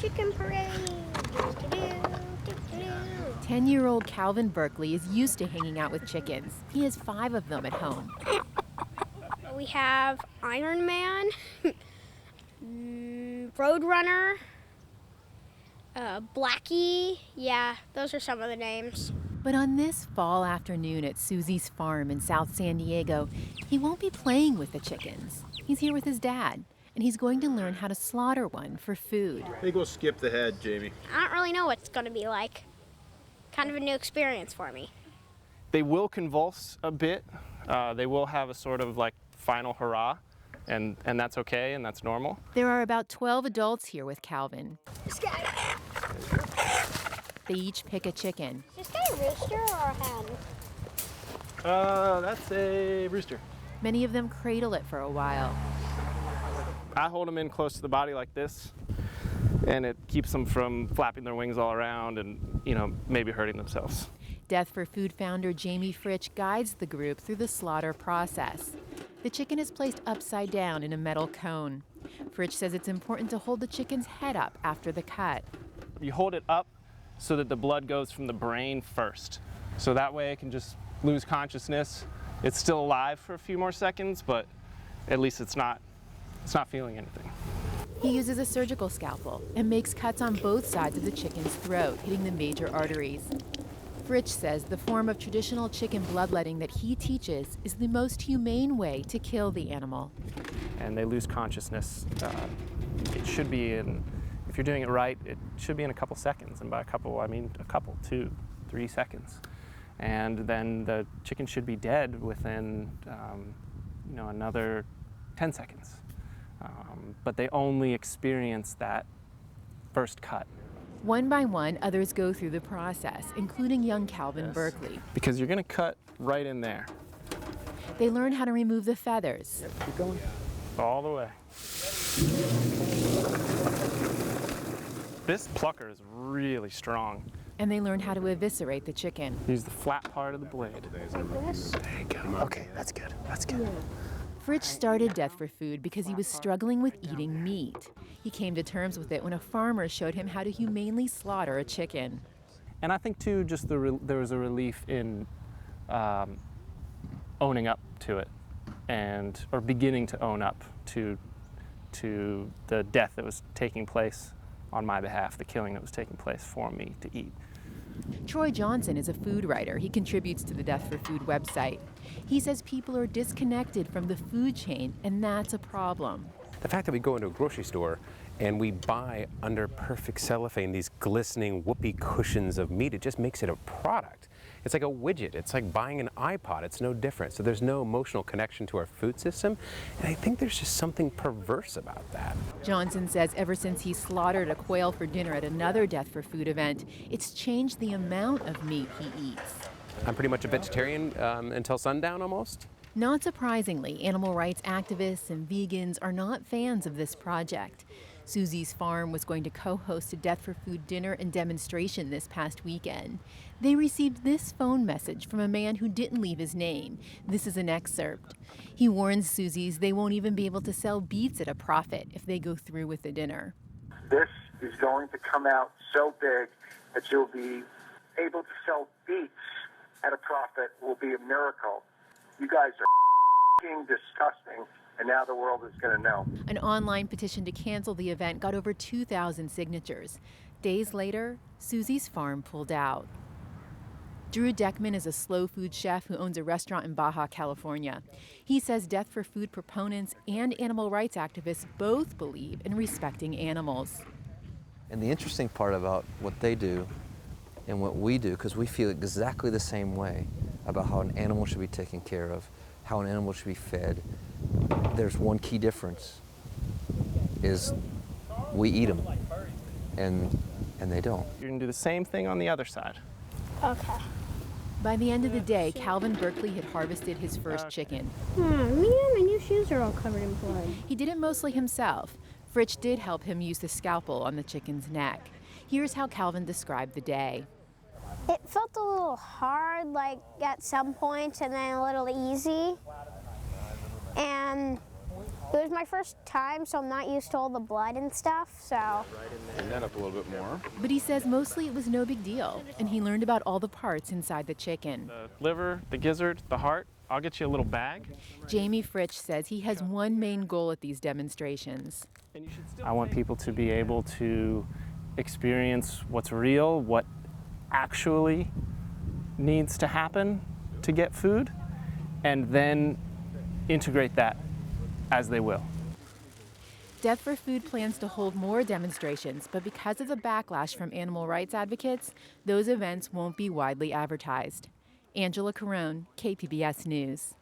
chicken parade. 10-year-old Calvin Berkeley is used to hanging out with chickens. He has 5 of them at home. We have Iron Man, Roadrunner, Blackie. Yeah, those are some of the names. But on this fall afternoon at Susie's farm in South San Diego, he won't be playing with the chickens. He's here with his dad, and he's going to learn how to slaughter one for food. I think we'll skip the head, Jamie. I don't really know what it's going to be like. Kind of a new experience for me. They will convulse a bit. They will have a sort of like final hurrah, and that's okay, and that's normal. There are about 12 adults here with Calvin. This guy. They each pick a chicken. Is this guy a rooster or a hen? That's a rooster. Many of them cradle it for a while. I hold them in close to the body like this, and it keeps them from flapping their wings all around and, maybe hurting themselves. Death for Food founder Jamie Fritsch guides the group through the slaughter process. The chicken is placed upside down in a metal cone. Fritsch says it's important to hold the chicken's head up after the cut. You hold it up so that the blood goes from the brain first. So that way it can just lose consciousness. It's still alive for a few more seconds, but at least it's not feeling anything. He uses a surgical scalpel and makes cuts on both sides of the chicken's throat, hitting the major arteries. Fritsch says the form of traditional chicken bloodletting that he teaches is the most humane way to kill the animal. And they lose consciousness. It should be if you're doing it right, it should be in a couple seconds. And by a couple, I mean 2, 3 seconds. And then the chicken should be dead within, another 10 seconds. But they only experience that first cut. One by one, others go through the process, including young Calvin Berkeley. Because you're going to cut right in there. They learn how to remove the feathers. Yep, keep going. All the way. This plucker is really strong. And they learn how to eviscerate the chicken. Use the flat part of the blade. Like this? There you go. Okay, that's good. That's good. Yeah. Fritsch started Death for Food because he was struggling with eating meat. He came to terms with it when a farmer showed him how to humanely slaughter a chicken. And I think, too, just there was a relief in owning up to it or beginning to own up to the death that was taking place on my behalf, the killing that was taking place for me to eat. Troy Johnson is a food writer. He contributes to the Death for Food website. He says people are disconnected from the food chain, and that's a problem. The fact that we go into a grocery store and we buy under perfect cellophane these glistening whoopee cushions of meat, it just makes it a product. It's like a widget. It's like buying an iPod. It's no different. So there's no emotional connection to our food system. And I think there's just something perverse about that. Johnson says ever since he slaughtered a quail for dinner at another Death for Food event, it's changed the amount of meat he eats. I'm pretty much a vegetarian until sundown almost. Not surprisingly, animal rights activists and vegans are not fans of this project. Susie's farm was going to co-host a Death for Food dinner and demonstration this past weekend. They received this phone message from a man who didn't leave his name. This is an excerpt. He warns Susie's they won't even be able to sell beets at a profit if they go through with the dinner. This is going to come out so big that you'll be able to sell beets at a profit. Will be a miracle. You guys are f***ing disgusting. And now the world is going to know. An online petition to cancel the event got over 2,000 signatures. Days later, Susie's farm pulled out. Drew Deckman is a slow food chef who owns a restaurant in Baja, California. He says Death for Food proponents and animal rights activists both believe in respecting animals. And the interesting part about what they do and what we do, because we feel exactly the same way about how an animal should be taken care of, how an animal should be fed. There's one key difference, is we eat them, and they don't. You're going to do the same thing on the other side. Okay. By the end of the day, Calvin Berkeley had harvested his first chicken. Man, my new shoes are all covered in blood. He did it mostly himself. Fritsch did help him use the scalpel on the chicken's neck. Here's how Calvin described the day. It felt a little hard, like at some points, and then a little easy. And It was my first time, so I'm not used to all the blood and stuff, so. Bring that up a little bit more. But he says mostly it was no big deal, and he learned about all the parts inside the chicken. The liver, the gizzard, the heart, I'll get you a little bag. Jamie Fritsch says he has one main goal at these demonstrations. I want people to be able to experience what's real, what actually needs to happen to get food, and then integrate that as they will. Death for Food plans to hold more demonstrations, but because of the backlash from animal rights advocates, those events won't be widely advertised. Angela Carone, KPBS News.